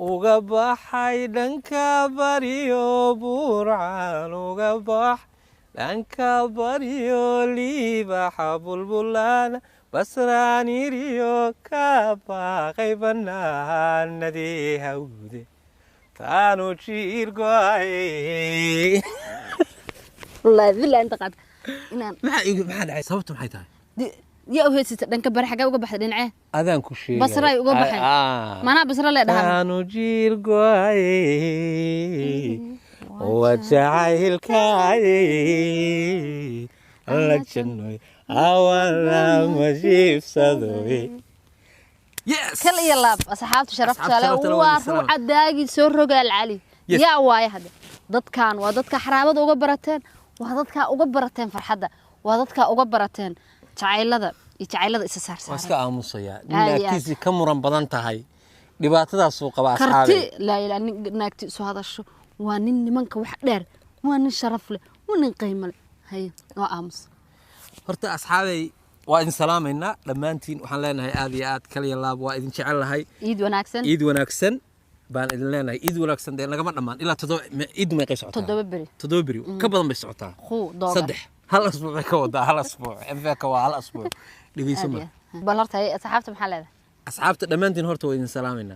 uga baxay dhanka bariyo burcaan uga bax dhanka bariyo liibaxa bulbulaana basraaniriyo ka baaqay bannaanadii hawde taanu jiirgoay والله بالله أنت قاعد إنان ما dhacay sababtu maxay tahay يا أوهيت دنك برحقة وقبح دينعه adaan ku sheegay بصرة وقبح ما أنا بصرة لا ده taanu jiirgoay wajacaylkaay la jannoy awala majiibsadoy yes كل يلا أصحابته شرفت على وروح الداقي سر رجال علي يا واي هذا ضد كان وضد كحرابة وقبرتين وضد كوقبرتين فرحدة وضد كوقبرتين تعال هذا يتعال هذا إسسار سار واسكا آموسيا ناكتيزي كمران بدنتا هاي dhibaatada suuqa baa asxaabay karti la ila naagti soo hadasho waa nin nimanka wax dheer waa nin sharaf leh waa nin qiimo leh hay oo aamus horta asxaabay waa idin salaamayna dhamaantiin waxaan leenahay aad iyo aad kaliya laab waa idin jecel lahay iid wanaagsan baan idin leenahay iid wanaagsan de nagama dhamaan ilaa iid ma qayb socotaa todoba beri ka badan bay socotaa saddex hal asbuuc ka wada hal asbuuc infaka waa hal asbuuc dhigeyso ma bal horta asxaabta maxaa leedahay asxaabta dhamaantiin horta waa idin salaamayna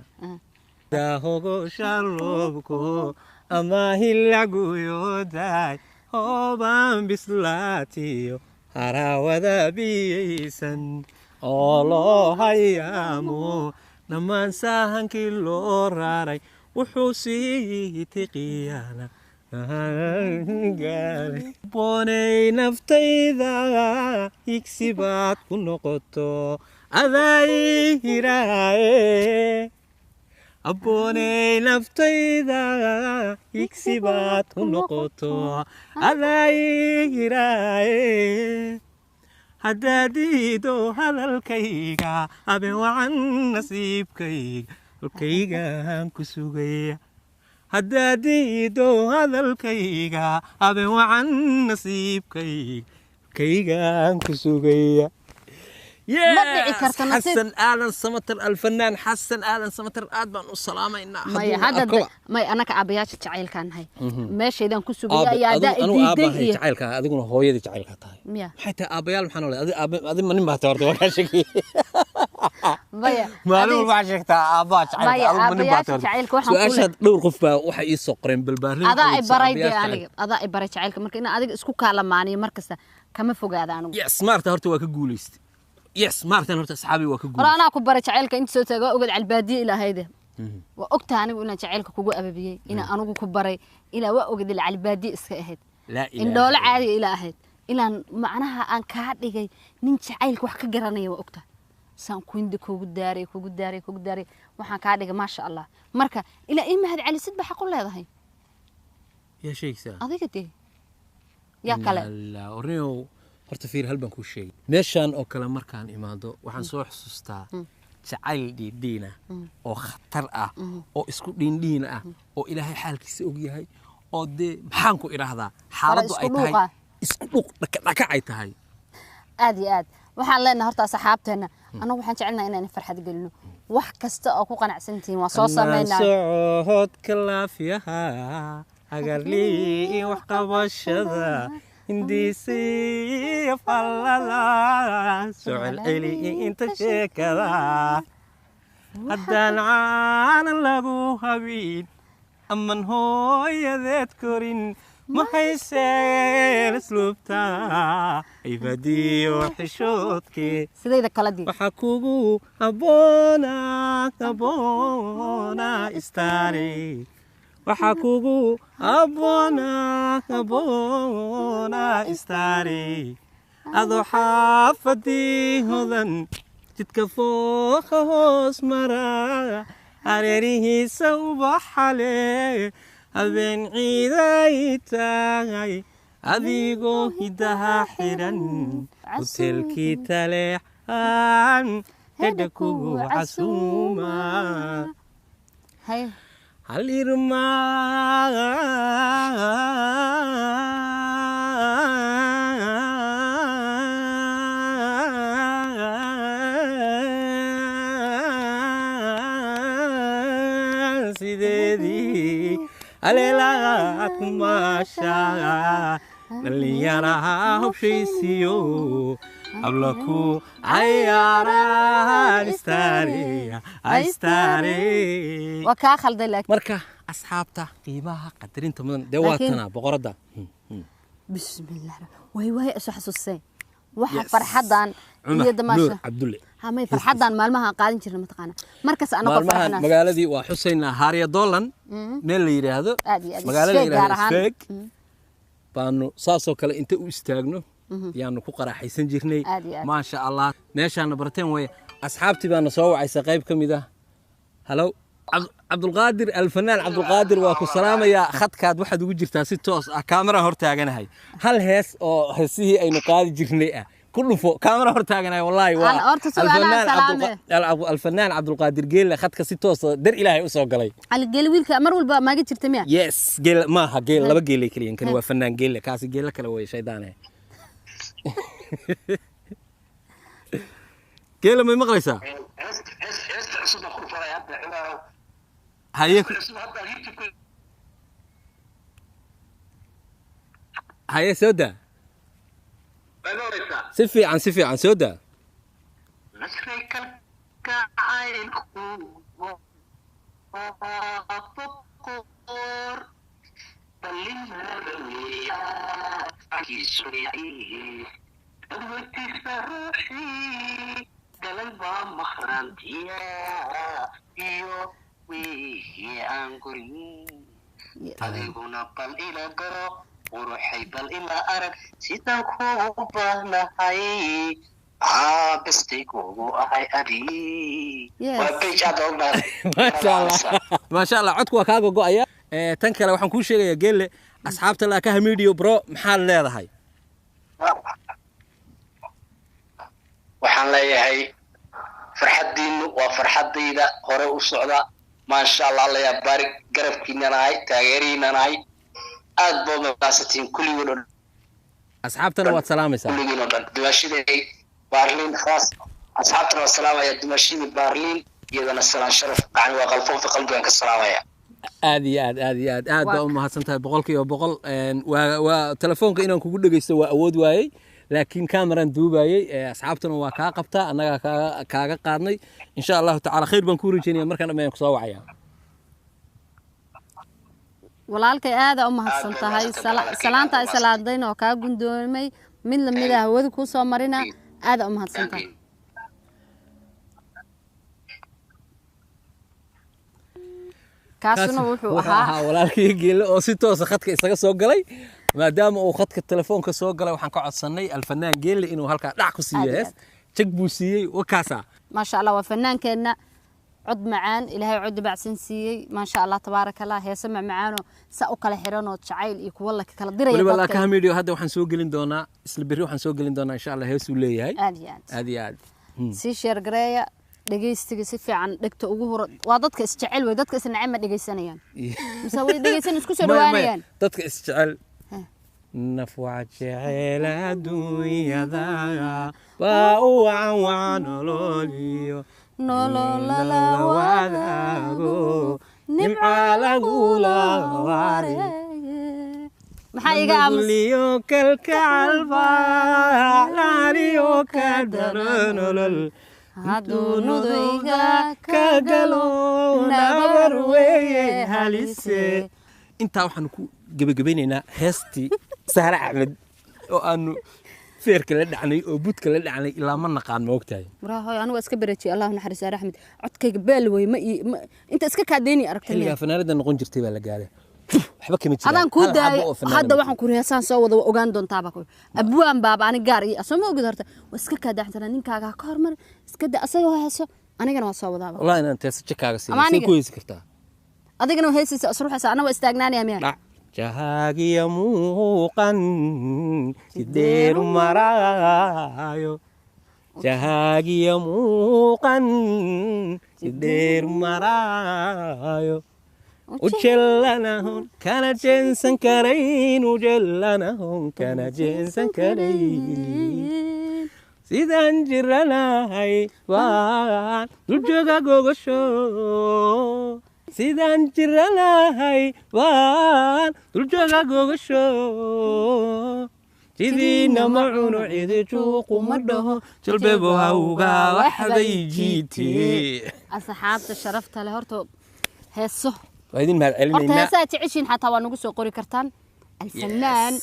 daahogo shalobko ama hilagu yoday hoban bislaatiyo harawada biyeysan oo loo hayaamo dhammaan sahankii loo raaray wuxuu sii tiqiyana bonay naftayda higsi baad ku noqoto aday hiraaye abonay naftayda higsi baad ku noqoto aday hiraaye haddaadiido hadalkayga habeen wacan nasiibkayga halkaygaan ku sugaya haddaadiido hadalkayga habeen wacan nasiibkayga halkaygaan ku sugaya ما دعي كرت نصيب حسن آلن سمتر الفنان حسن آلن سمتر آدم والسلامة إننا ما أنا كأبيات تعيل كان هاي ماشي إذا كسو بيا يا دا أنا أبا تعيل كان أديكون هو يدي تعيل كتاي حتى أبيال محنو لا أدي من ما تعرض ولا شيء ما له ما شكتا أبا تعيل من ما تعرض سؤال دور قفة وحي يسقرين بالبرد هذا إبراي يعني هذا إبراي تعيل كمرك إن أديك اسكو كلاماني مركزة كم فوق هذا أنا يا سمارت هرتو وكجوليست يس مارتن هرت أصحابي وكجول أنا أكو برا تعيلك أنت سويت أقعد على البادية إلى هيدا وأكتر أنا وأنا تعيلك كوجو أبيبي إن أنا كبري إلى وأقعد على البادية إسكاهد لا إن دول عادي إلى هيد إلى معناها أن كهاد لجي نين تعيلك وحكي جرانية وأكتر سان كويندك كوجو داري وحنا كهاد لجي ما شاء الله مركا إلى إيه ما هاد على سد بحقول له هاي يا شيخ سا أذيك تي يا كلا لا ورنيو horta fiir hal baan ku sheegay meeshan oo kale markaan imaado waxaan soo xusuustaa jacayl dhiidhiina oo khatar ah oo isku dhiindhiin ah oo ilaahay xaalkiisa og yahay oo de maxaan ku iraahdaa xaaladdu ay tahay isku dhuq dhaka ay tahay aad iyo aad waxaan leenahay horta asxaabteena anagu waxaan jecelnahay inaan farxad gelino wax kasta oo ku qanacsantiin waa soo sameynaa socod kalaafiyaha agarlii wax qabashada هندسي فللا سعل علي انت شكلا هدان عانا لغو هبين أمن هو يذكرين ما حيسير اسلوبتا عبادي وحشوتك سيدي كالدي وحكوغو أبونا استاري وحكوغو أبونا استاري أذو حافتي هذن تتكفوخ هوس مرا عريريه سوبح عليه أبين عيداي تاغي أذيقو هدها حيران وتلكي تليحان هدكوغو عسوما هاي Halirma sideedii aleelaad ku maashaa dhalinyaraha hobshaysiyo hablaku cayaaraan istaare waa kaa khalday laakiin marka asxaabta qiimaha qadarinta mudan dee waa tanaa boqoradda bismillaah way isu xasuusay waxa farxadan iyo damaasha cabdulle hamay farxadan maalmaha qaadan jirnay mataqaana markaas ana ku farxnaa magaaladii waa Xuseyna Haariya Doolan meel la yiraahdo magaalada Isfeeg baanu saasoo kale inta u istaagno yaanu ku qaraxaysan jirnay ma sha Allah meeshaan barteen way asxaabtii baana soo wacaysa qayb kamid ah halo Abdulqaadir alfanaan Abdulqaadir waa ku salaamaya khadkaad waxaad ugu jirtaa si toos ah kaamera hor taaganahay hal hees oo heesihii aynu qaadi jirnay ah ku dhufo kaamera hor taaganahay wallahi waa alfanaan Abdulqaadir geelle khadka si toos dar Ilaahay u soo galay ali geelle wiilka mar walba ma jirta miya yes geelle ma ha geelle laba geelle kaliyan kan waa fanaan geelle kaasi geelle kale way shaydaane geelle ma maqlaysaa هيا سودا سفي عن سودا adiguna bal ila garo uruxay bal ila arag sidaan ku baahnahay bastayguugu ahay adi ما شاء الله codku waa kaaga go'aya tan kale waxaan kuu sheegayaa geelle asxaabta la ka hamidiyo bro maxaa leedahay waxaan leeyahay farxadiinu waa farxadayda hore u socda ما شاء الله الله يبارك قربكينا ناي تاغيرينا ناي aad boo maasatiin kulli wadon asxaabtana waad salaamaysaa kulli wadon dumashidii Berlin khaas asxaabtana waa salaamaya dumashidii Berlin iyadana salaan sharaf aan waa qalfoon fi qalbigan ka salaamaya aad baa u mahadsantahay boqolkiiba boqol waa telefoonka inaan kugu dhageysto waa awood waayay laakiin kameran duubayay asxaabtana waa ka qabtaa anaga kaaga qaadnay insha Allah ta'ala khayr baan ku rajeynayaa markaan dhammaan ku soo wacaya walaalkay aad u mahadsantahay salaanta ay salaadayn oo ka gundoomay mid la mid ah hawada ku soo marina aad u mahadsantahay kaasuna wuxuu ahaa walaalkay geelle oo si toos ah khadka isaga soo galay maadaama uu khadka telefoonka soo galay waxaan ka codsanay alfanaan geelle inuu halka dhac ku siiyo jag buu siiyay wakaasa ma sha Allah waa fanaankeenna cod macaan ilaahay cod bacsan siiyay ma sha Allah tabaaraka Allah heesa macaano sa u kala xiran oo jacayl iyo kuwa la kala diray waliba ka hamidiyo hadda waxaan soo gelin doonaa isla bari waxaan soo gelin doonaa insha Allah heesu leeyahay aad si share gareeya dhageystiga si fiican dhigta ugu hor waa dadka isjecel way dadka isnacay ma dhageysanayaan mise way dhageysan isku soo dhawaanayaan dadka isjecel نفوع جعل دويا ذا باوعا وعنولوليو نولولا لا واداغو نمعا لغولا واري maxaa iga aamus liyo kalka alfa laariyo kadaranolol haduu nudayga ka galo nabarweye halise inta waxaan ku gabagabaynaynaa heestii Sahra Axmed oo aanu feerka la dhacnay oo budka la dhacnay ilaa ma naqaan ma ogtahay waraahoy anigu iska bareejay Allah naxariis Sahra Axmed codkayga beel way ma inta iska kaadeeni aragtay xilliga fanaanada noqon jirtay baa la gaaray waxba kama jiraan adaan ku daay hadda waxaan ku reesaan soo wada ogaan doontaa baa abwaan baaba ani gaar iyo asoo ogid horta waa iska kaadaxsan ninkaaga ka hormar iska da asagoo heeso anigana waa soo wadaa wallahi inaan tees jikaaga si ku heesi kartaa adigana heesiisa asruuxaysa ana waa istaagnaanaya miyaa jahaagiya muuqan sideeru maraayo jahaagiya muuqan sideeru maraayo ujelanahon kana jeensan karayn ujelanahon kana jeensan karayn sidaan jiranahay waan duljoga gogasho sidaan jiranahay waan duljooga gogasho jidiina ma cuno cidi juuqu ma dhaho jalbeebo hawga waxbay jiitee asxaabta sharafta leh horta heeso waa idin mahad horta celinaynaa heesaha jeceshiin xataa waa nagu soo qori kartaan الفنان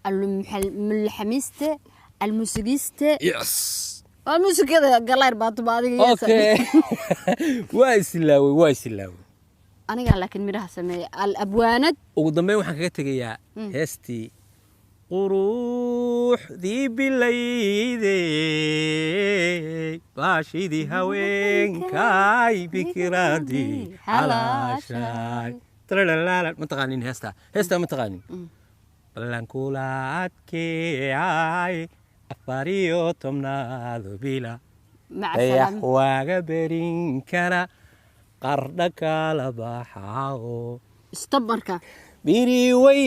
الملحميست الموسيقيست yes الموسيقى قلاير باتو بعدين okay waa islaawi aniga laakiin miraha sameeyay al-abwaanad ugu dambeyn waxaan kaga tegayaa heestii quruxdii bilayday baashidii haweenkay bikiradii halaashay ma taqaanin heestaa ma taqaanin ballankulaadkeay 14 bila dayax waaga berin kara qardha kala baxao stop marka biri way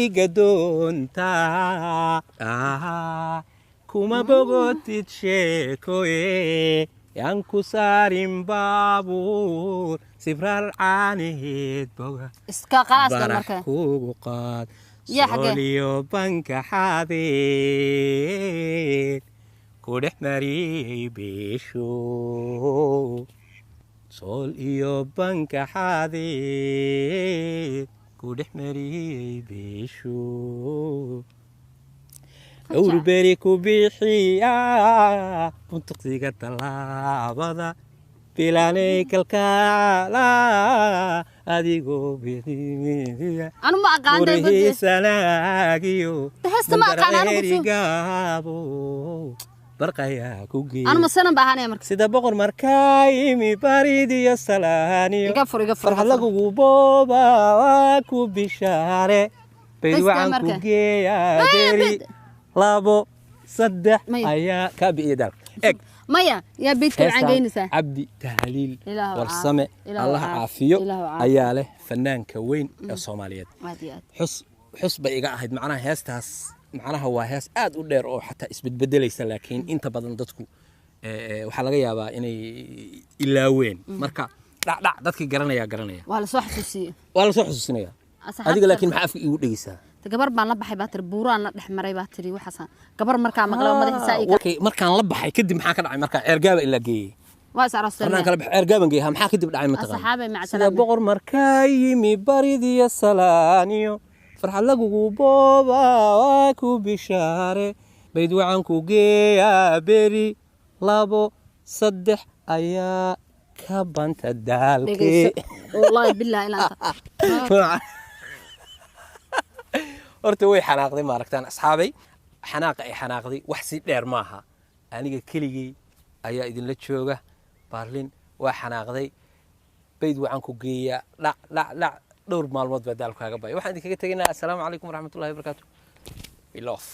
gadoontaa kuma bogotid sheekoye yaan ku saarin baabuur sibrar caanaheed boga iska qaasda barax marka kugu qaad Ya xagee? sooliyo banka xadeed ku dhex mariyey beesho sool iyo banka xadeed ku dhex mariyey beesho dhowr beri ku bixiya buntuqsiga tallaabada bilaanay kalkaala adigoo bixiya anu ma aqaantay gurihiisanaagiyo Heesta ma aqaan anigu soo. herigaabo barqayaa ku geey anu ma sanan baahanay marka sida boqor markaa imi baridiyo salaaniyo iga fur farxad lagugu booba waa ku bishaare bayd Heesta waxaan ku marka. geeyaa Eh, beri bid. 2 3 Maya. ayaa ka bi'iya dal eg maya yaa beedka heestaan caangeynaysaa cabdi tahliil Ilaahu warsame Ilaahu allah caafiyo. caafiyo Ilaahu caafiyo. ayaa leh fanaanka weyn ee Soomaaliyeed aad iyo aad xus bay iga ahayd macnaha heestaas macnaha waa hees aad u dheer oo xataa isbedbedelaysa laakiin inta badan dadku waxaa laga yaabaa inay ilaaween marka dhacdhac dadkii garanaya waa la soo xasuusiyay waa la soo xusuusinaya adiga laakiin maxaa afka igu dhegeysaa gabar baan la baxay baa tiri buuraan la dhex maray baa tiri waxaas gabar markaa maqlay madaxiisa iga okay markaan la baxay kadib maxaa ka dhacay markaa ceergaaba ilaa geeyey waa sarastan markaan kala baxay ceergaaban geeyey maxaa kadib dhacay mataqaan asxaabay mac sida boqor markaa yimi baridiyo salaaniyo farxad lagugu booba waa ku bishaare bayd waxaan ku geeyaa beri 2 3 ayaa ka banta daalkee wallahi billahi ilaa horta way xanaaqday ma aragtaan asxaabay xanaaqa ay xanaaqday wax si dheer maaha aniga keligay ayaa idinla jooga baarlin waa xanaaqday bayd waxaan ku geeyaa dhac dhowr maalmood baa daalkaaga bay waxaan idinkaga tegaynaa assalaamu calaykum waraxmatullahi wabarakaatu we love